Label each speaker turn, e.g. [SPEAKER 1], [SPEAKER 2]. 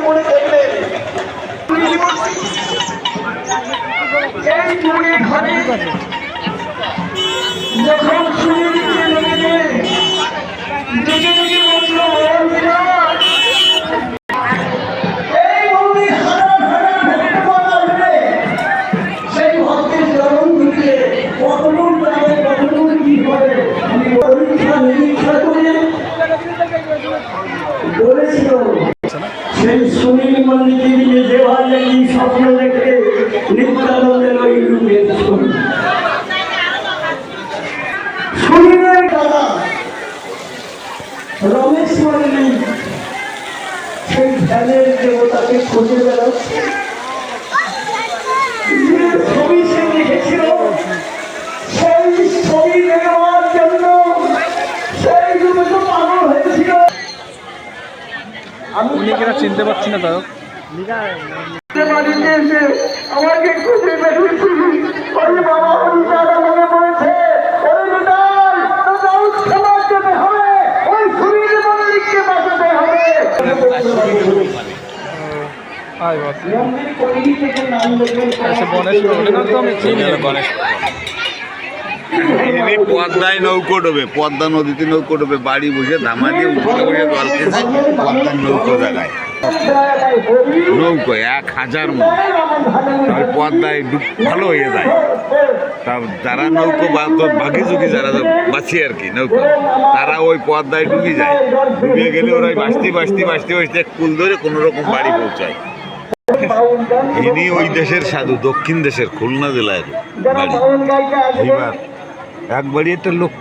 [SPEAKER 1] মনে দেখবেন যখন সেই ভক্তের চরণ থেকে কতগুণ যাবে কতগুণ কি হবে আমি পরীক্ষা নিরীক্ষা করে বলেছিল সেই সুনীল মন্দিরে গিয়ে যে ভাই একদিন স্বপ্ন দেখে নিত্যানন্দের ওই রূপের ছবি সুনীলের দাদা রমেশ মল্লিক সেই ধ্যানের দেবতাকে খুঁজে বেড়াচ্ছে ছবি সে লিখেছিল সেই ছবি নেওয়ার জন্য সেই রূপে তো পাগল হয়েছিল।
[SPEAKER 2] উনি কিনা চিনতে পারছি না তাও
[SPEAKER 1] বাড়িতে এসে আমাকে খুঁজে বেরিয়েছি ওই বাবা হরিদাদা মনে পড়েছে ওই নিতাই তোর ক্ষমা যেতে হবে ওই সুনীল মল্লিককে বাঁচাতে হবে। মন্দির পরিধি থেকে নাম দেখবেন
[SPEAKER 3] ইনি পদ্মায় নৌকো ডোবে, পদ্মা নদীতে নৌকো ডোবে, বাড়ি বসে ধামা দিয়ে উঠে বসে জল খেয়েছে পদ্মার নৌকো জায়গায় নৌকো 1000 মন ওই পদ্মায় ভালো হয়ে যায়। তা যারা নৌকো বাকি ঝুঁকি যারা বাঁচি আর কি নৌকো তারা ওই পদ্মায় ডুবে যায়, ডুবিয়ে গেলে ওরা বাঁচতে বাঁচতে বাঁচতে বাঁচতে কুল ধরে কোনো রকম বাড়ি পৌঁছায়। ইনি ওই দেশের সাধু, দক্ষিণ দেশের খুলনা জেলায় বাড়ি। এবার এক বাড়ি একটা লোক